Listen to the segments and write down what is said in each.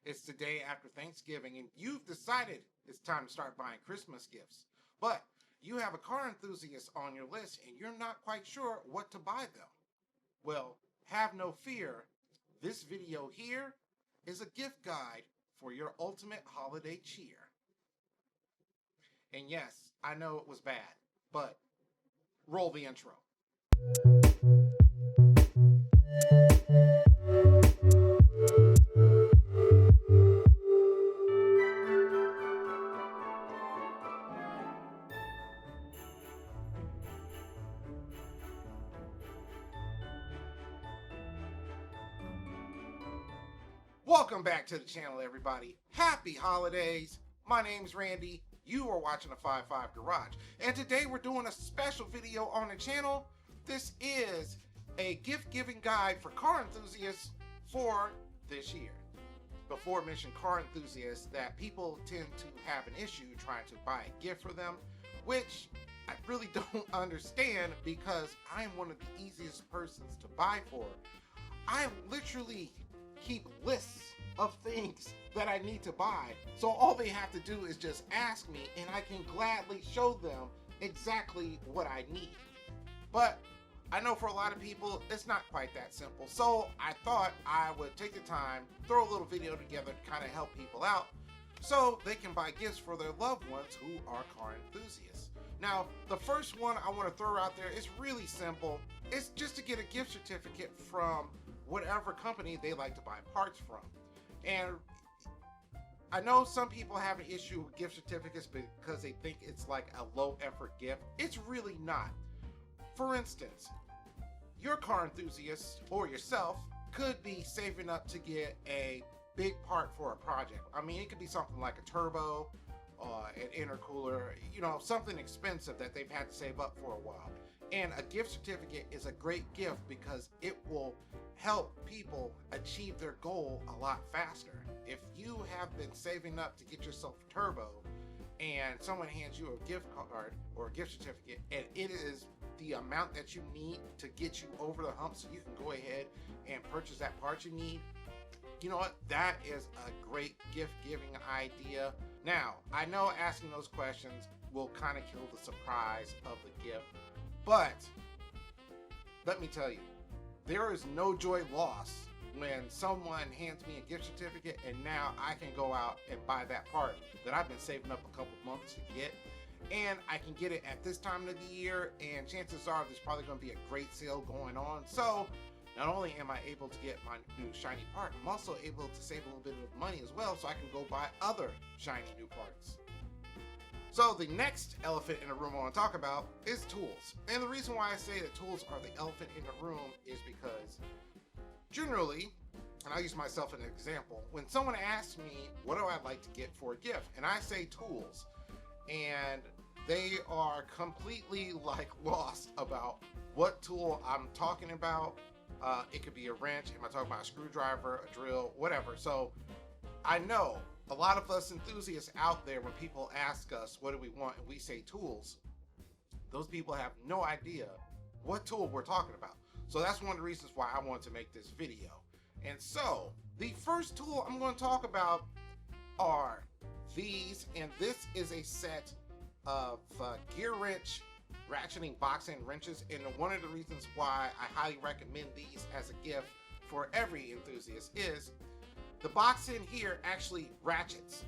It's the day after Thanksgiving, and you've decided it's time to start buying Christmas gifts. But you have a car enthusiast on your list, and you're not quite sure what to buy them. Well, have no fear. This video here is a gift guide for your ultimate holiday cheer. And yes, I know it was bad, but roll the intro. Welcome back to the channel, everybody. Happy holidays. My name's Randy. You are watching the 5-5 Garage. And today we're doing a special video on the channel. This is a gift giving guide for car enthusiasts for this year. Before I mention car enthusiasts, that people tend to have an issue trying to buy a gift for them, which I really don't understand because I'm one of the easiest persons to buy for. I literally keep lists of things that I need to buy, so all they have to do is just ask me and I can gladly show them exactly what I need. But I know for a lot of people it's not quite that simple, so I thought I would take the time, throw a little video together to kind of help people out so they can buy gifts for their loved ones who are car enthusiasts. Now, the first one I want to throw out there is really simple. It's just to get a gift certificate from whatever company they like to buy parts from. And I know some people have an issue with gift certificates because they think it's like a low effort gift. It's really not. For instance, your car enthusiast or yourself could be saving up to get a big part for a project. I mean, it could be something like a turbo, an intercooler, you know, something expensive that they've had to save up for a while. And a gift certificate is a great gift because it will help people achieve their goal a lot faster. If you have been saving up to get yourself a turbo and someone hands you a gift card or a gift certificate and it is the amount that you need to get you over the hump so you can go ahead and purchase that part you need, you know what? That is a great gift giving idea. Now, I know asking those questions will kind of kill the surprise of the gift, but let me tell you, there is no joy lost when someone hands me a gift certificate and now I can go out and buy that part that I've been saving up a couple months to get, and I can get it at this time of the year, and chances are there's probably going to be a great sale going on. So not only am I able to get my new shiny part, I'm also able to save a little bit of money as well so I can go buy other shiny new parts. So the next elephant in the room I want to talk about is tools. And the reason why I say that tools are the elephant in the room is because generally, and I'll use myself as an example, when someone asks me what do I like to get for a gift, and I say tools, and they are completely like lost about what tool I'm talking about. It could be a wrench, am I talking about a screwdriver, a drill, whatever. So I know a lot of us enthusiasts out there, when people ask us what do we want and we say tools, those people have no idea what tool we're talking about. So that's one of the reasons why I wanted to make this video. And so the first tool I'm going to talk about are these, and this is a set of gear wrench ratcheting box end wrenches, and one of the reasons why I highly recommend these as a gift for every enthusiast is the box end here actually ratchets.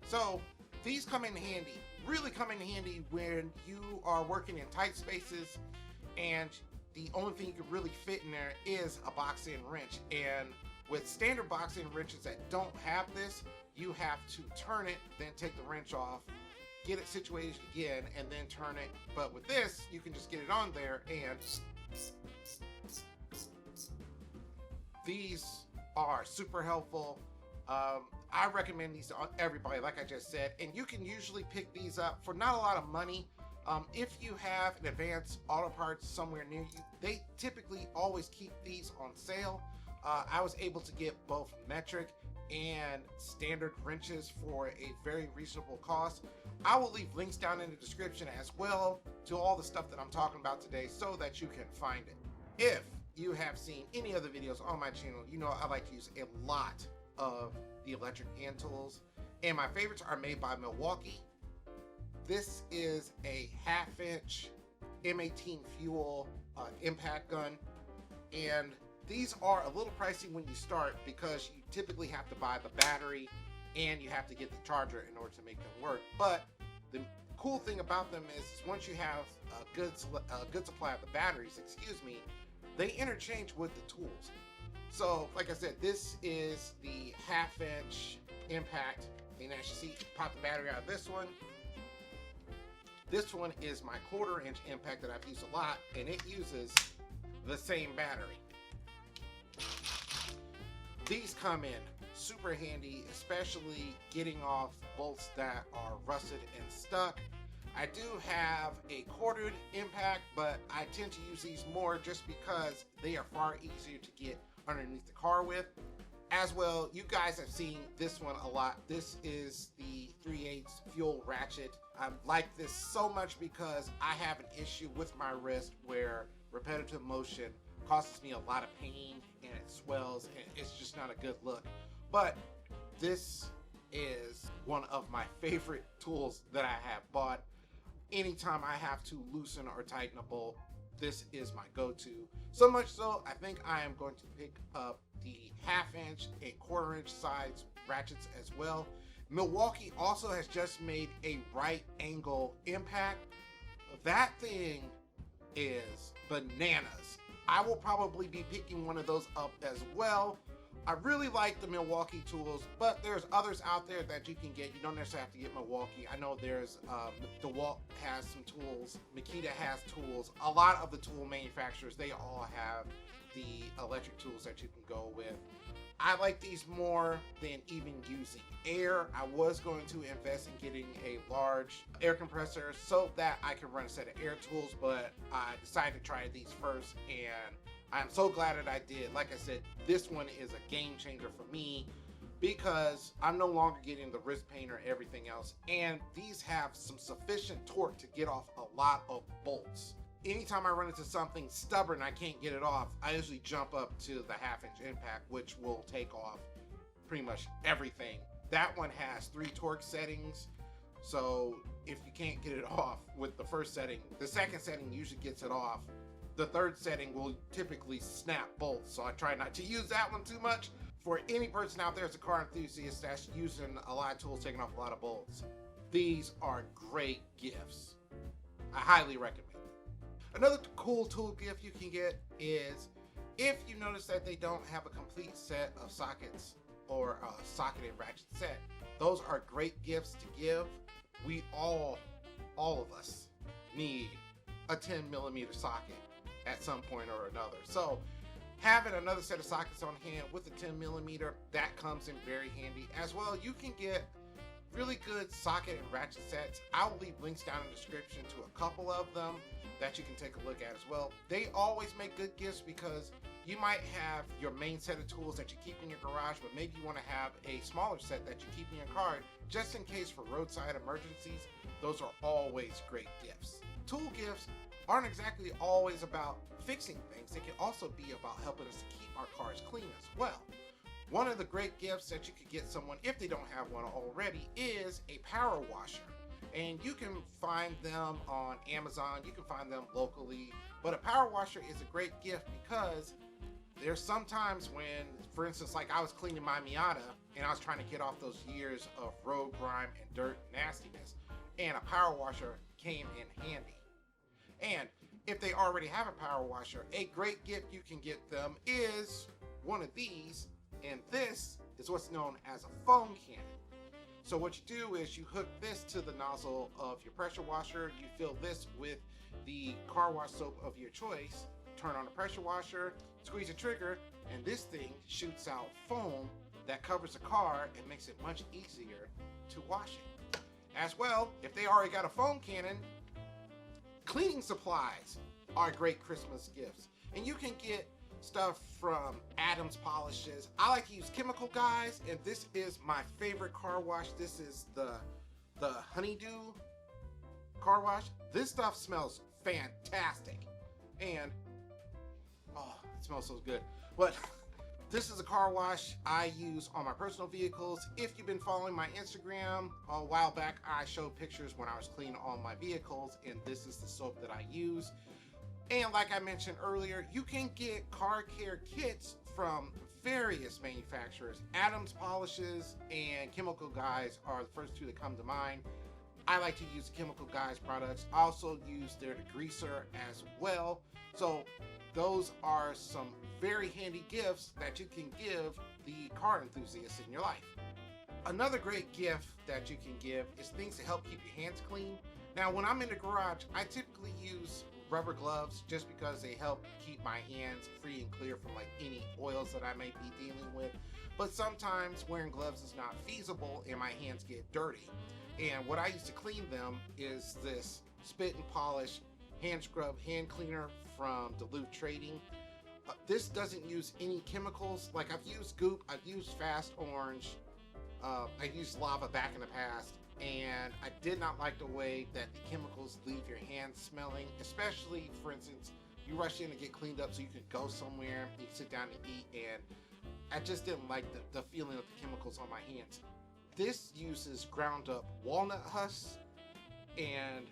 So these come in handy, really come in handy when you are working in tight spaces and the only thing you can really fit in there is a box end wrench. And with standard box end wrenches that don't have this, you have to turn it, then take the wrench off, get it situated again, and then turn it. But with this, you can just get it on there, and these are super helpful. I recommend these to everybody, like I just said, and you can usually pick these up for not a lot of money. If you have an Advanced Auto Parts somewhere near you, they typically always keep these on sale. I was able to get both metric and standard wrenches for a very reasonable cost. I will leave links down in the description as well to all the stuff that I'm talking about today so that you can find it. If you have seen any other videos on my channel, you know I like to use a lot of the electric hand tools, and my favorites are made by Milwaukee. This is a 1/2" M18 fuel impact gun, and these are a little pricey when you start because you typically have to buy the battery and you have to get the charger in order to make them work. But the cool thing about them is once you have a good supply of the batteries, they interchange with the tools. So like I said, this is the 1/2" impact, and as you see, pop the battery out of this one. This one is my 1/4" impact that I've used a lot, and it uses the same battery. These come in super handy, especially getting off bolts that are rusted and stuck. I do have a 1/4" impact, but I tend to use these more just because they are far easier to get underneath the car with. As well, you guys have seen this one a lot. This is the 3/8 fuel ratchet. I like this so much because I have an issue with my wrist where repetitive motion causes me a lot of pain and it swells and it's just not a good look. But this is one of my favorite tools that I have bought. Anytime I have to loosen or tighten a bolt, this is my go-to. So much so, I think I am going to pick up the 1/2" and 1/4" size ratchets as well. Milwaukee also has just made a right angle impact. That thing is bananas. I will probably be picking one of those up as well. I really like the Milwaukee tools, but there's others out there that you can get. You don't necessarily have to get Milwaukee. I know there's DeWalt has some tools, Makita has tools. A lot of the tool manufacturers, they all have the electric tools that you can go with. I like these more than even using air. I was going to invest in getting a large air compressor so that I can run a set of air tools, but I decided to try these first, and I'm so glad that I did. Like I said, this one is a game changer for me because I'm no longer getting the wrist pain or everything else, and these have some sufficient torque to get off a lot of bolts. Anytime I run into something stubborn, I can't get it off, I usually jump up to the 1/2" impact, which will take off pretty much everything. That one has 3 torque settings, so if you can't get it off with the first setting, the second setting usually gets it off. The third setting will typically snap bolts, so I try not to use that one too much. For any person out there that's a car enthusiast that's using a lot of tools, taking off a lot of bolts, these are great gifts. I highly recommend. Another cool tool gift you can get is if you notice that they don't have a complete set of sockets or a socket and ratchet set. Those are great gifts to give. We all of us need a 10mm socket at some point or another. So having another set of sockets on hand with a 10mm, that comes in very handy. As well, you can get really good socket and ratchet sets. I will leave links down in the description to a couple of them that you can take a look at as well. They always make good gifts because you might have your main set of tools that you keep in your garage, but maybe you want to have a smaller set that you keep in your car just in case for roadside emergencies. Those are always great gifts. Tool gifts aren't exactly always about fixing things. They can also be about helping us to keep our cars clean as well. One of the great gifts that you could get someone if they don't have one already is a power washer. And you can find them on Amazon, you can find them locally, but a power washer is a great gift because there's sometimes when, for instance, like I was cleaning my Miata and I was trying to get off those years of road grime and dirt nastiness, and a power washer came in handy. And if they already have a power washer, a great gift you can get them is one of these, and this is what's known as a foam cannon. So what you do is you hook this to the nozzle of your pressure washer, you fill this with the car wash soap of your choice, turn on the pressure washer, squeeze the trigger, and this thing shoots out foam that covers the car and makes it much easier to wash it. As well, if they already got a foam cannon, cleaning supplies are great Christmas gifts. And you can get stuff from Adams Polishes. I like to use Chemical Guys, and this is my favorite car wash. This is the Honeydew car wash. This stuff smells fantastic, and oh, it smells so good. But this is a car wash I use on my personal vehicles. If you've been following my Instagram, a while back I showed pictures when I was cleaning all my vehicles, and this is the soap that I use. And like I mentioned earlier, you can get car care kits from various manufacturers. Adams Polishes and Chemical Guys are the first two that come to mind. I like to use Chemical Guys products. I also use their degreaser as well. So those are some very handy gifts that you can give the car enthusiasts in your life. Another great gift that you can give is things to help keep your hands clean. Now, when I'm in the garage, I typically use rubber gloves just because they help keep my hands free and clear from like any oils that I may be dealing with. But sometimes wearing gloves is not feasible and my hands get dirty. And what I use to clean them is this Spit and Polish hand scrub hand cleaner from Duluth Trading. This doesn't use any chemicals. Like I've used Goop, I've used Fast Orange, I've used Lava back in the past, and I did not like the way that the chemicals leave your hands smelling, especially, for instance, you rush in to get cleaned up so you can go somewhere, you can sit down and eat, and I just didn't like the feeling of the chemicals on my hands. This uses ground up walnut husks, and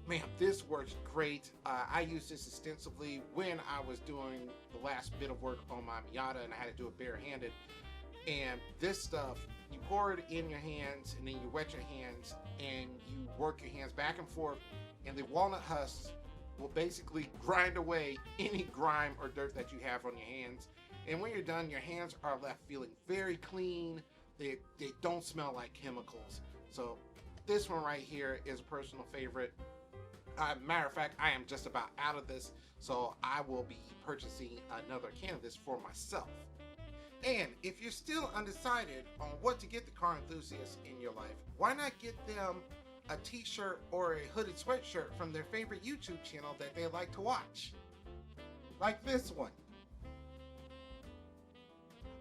man, this works great. I used this extensively when I was doing the last bit of work on my Miata and I had to do it barehanded. And this stuff, you pour it in your hands and then you wet your hands and you work your hands back and forth, and the walnut husks will basically grind away any grime or dirt that you have on your hands. And when you're done, your hands are left feeling very clean. They don't smell like chemicals. So this one right here is a personal favorite. Matter of fact, I am just about out of this, so I will be purchasing another can of this for myself. And if you're still undecided on what to get the car enthusiasts in your life, why not get them a t-shirt or a hooded sweatshirt from their favorite YouTube channel that they like to watch? Like this one.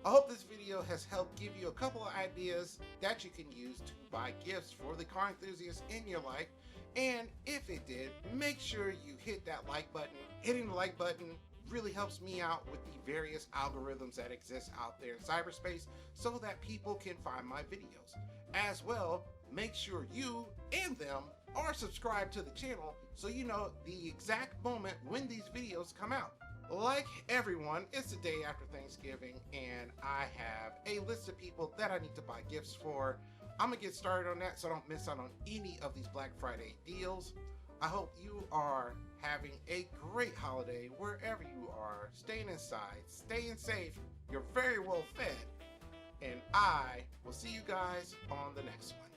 I hope this video has helped give you a couple of ideas that you can use to buy gifts for the car enthusiasts in your life. And if it did, make sure you hit that like button. Hitting the like button really helps me out with the various algorithms that exist out there in cyberspace so that people can find my videos. As well, make sure you and them are subscribed to the channel so you know the exact moment when these videos come out. Like everyone, it's the day after Thanksgiving and I have a list of people that I need to buy gifts for. I'm gonna get started on that so I don't miss out on any of these Black Friday deals. I hope you are having a great holiday wherever you are, staying inside, staying safe, you're very well fed, and I will see you guys on the next one.